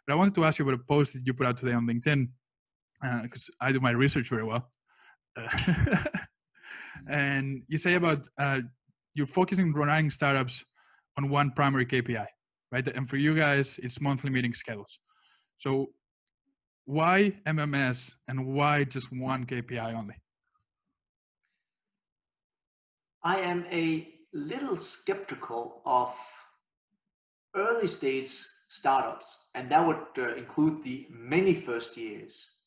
But I wanted to ask you about a post that you put out today on LinkedIn, because I do my research very well. And you say about you're focusing on running startups on one primary KPI, right? And for you guys, it's monthly meeting schedules. So why MMS and why just one KPI only? I am a little skeptical of early stage startups, and that would include the many first years,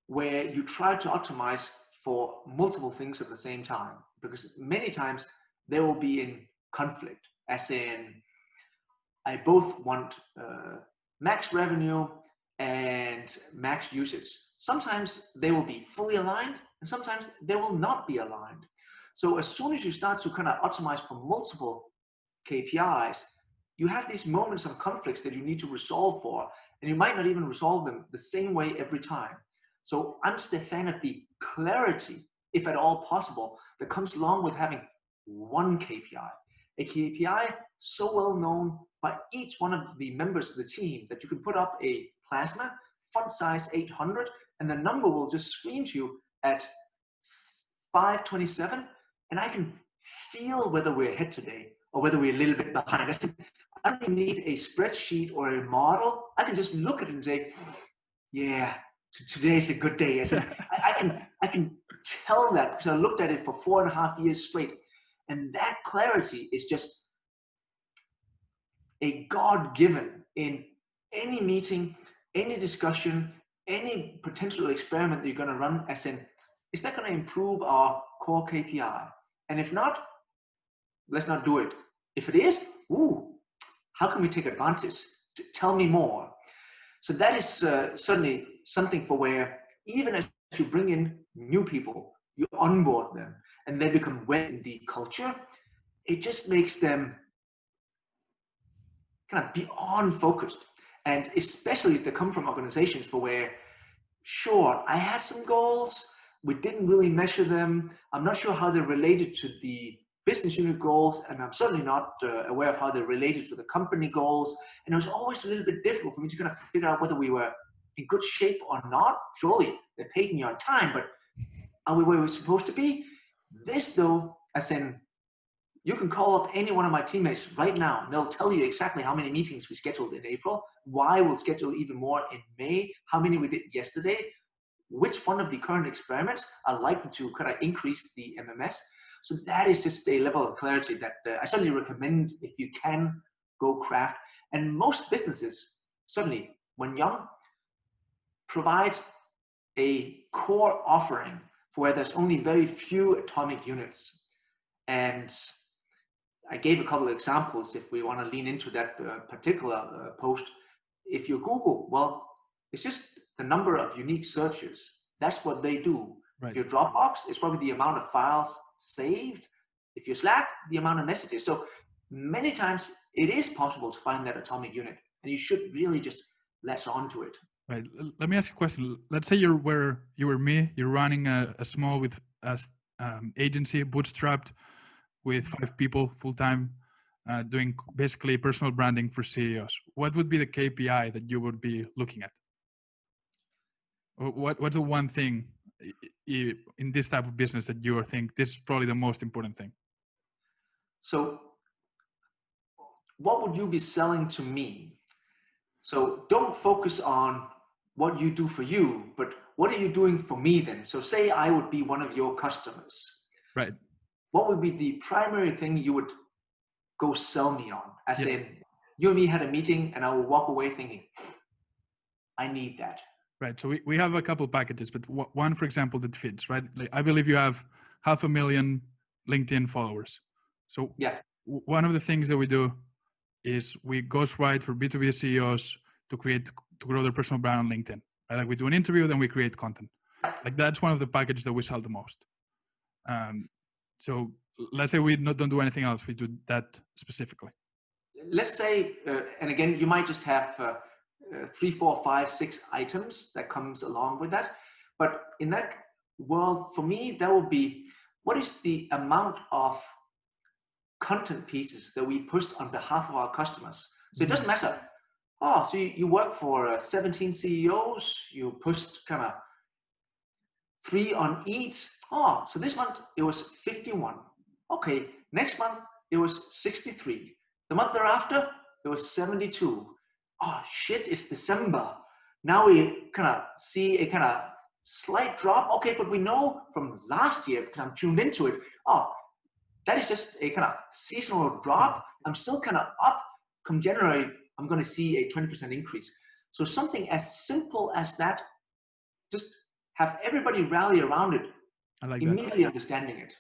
where you try to optimize for multiple things at the same time, because many times they will be in conflict, as in I both want max revenue and max usage. Sometimes they will be fully aligned and sometimes they will not be aligned. So as soon as you start to kind of optimize for multiple KPIs, you have these moments of conflicts that you need to resolve for, and you might not even resolve them the same way every time. So I'm just a fan of the clarity, if at all possible, that comes along with having one KPI. A KPI so well known by each one of the members of the team that you can put up a plasma, font size 800, and the number will just scream to you at 527, and I can feel whether we're ahead today or whether we're a little bit behind. I don't need a spreadsheet or a model. I can just look at it and say, yeah, today's a good day. I can tell that because I looked at it for 4.5 years straight. And that clarity is just a God-given in any meeting, any discussion, any potential experiment that you're going to run, as in, is that going to improve our core KPI? And if not, let's not do it. If it is, how can we take advantage? Tell me more. So that is certainly something for where even as you bring in new people, you onboard them and they become wet in the culture, it just makes them kind of beyond focused. And especially if they come from organizations for where, sure, I had some goals, we didn't really measure them. I'm not sure how they're related to the business unit goals, and I'm certainly not aware of how they're related to the company goals. And it was always a little bit difficult for me to kind of figure out whether we were in good shape or not. Surely they paid me on time, but are we where we're supposed to be? This though, as in, you can call up any one of my teammates right now and they'll tell you exactly how many meetings we scheduled in April, why we'll schedule even more in May, how many we did yesterday, which one of the current experiments are likely to kind of increase the MMS. So that is just a level of clarity that I certainly recommend if you can go craft. And most businesses, certainly when young, provide a core offering for where there's only very few atomic units. And I gave a couple of examples if we want to lean into that particular post. If you Google, well, it's just the number of unique searches. That's what they do. Right. If your Dropbox, it's probably the amount of files saved. If you Slack, the amount of messages. So many times it is possible to find that atomic unit, and you should really just latch onto it. Right. Let me ask you a question. Let's say you were me. You're running a small agency, bootstrapped, with 5 people full time, doing basically personal branding for CEOs. What would be the KPI that you would be looking at? What's the one thing in this type of business that you think this is probably the most important thing? So what would you be selling to me? So don't focus on what you do for you, but what are you doing for me then? So say I would be one of your customers. Right. What would be the primary thing you would go sell me on? As in, you and me had a meeting and I will walk away thinking, I need that. Right. So we have a couple packages, but one, for example, that fits, right? Like, I believe you have 500,000 LinkedIn followers. So one of the things that we do is we ghostwrite for B2B CEOs to grow their personal brand on LinkedIn. Right? Like, we do an interview, then we create content. Like, that's one of the packages that we sell the most. So let's say we don't do anything else. We do that specifically. Let's say, and again, you might just have 3, 4, 5, 6 items that comes along with that. But in that world, for me, that will be, what is the amount of content pieces that we pushed on behalf of our customers? So it doesn't matter Oh, so you work for 17 CEOs, you pushed kind of 3 on each. Oh, so this month it was 51. Okay, next month it was 63. The month thereafter, it was 72. Oh shit, it's December. Now we kind of see a kind of slight drop. Okay, but we know from last year, because I'm tuned into it, oh, that is just a kind of seasonal drop. I'm still kind of up. Come January, I'm going to see a 20% increase. So something as simple as that, just have everybody rally around it, I like immediately that. understanding it.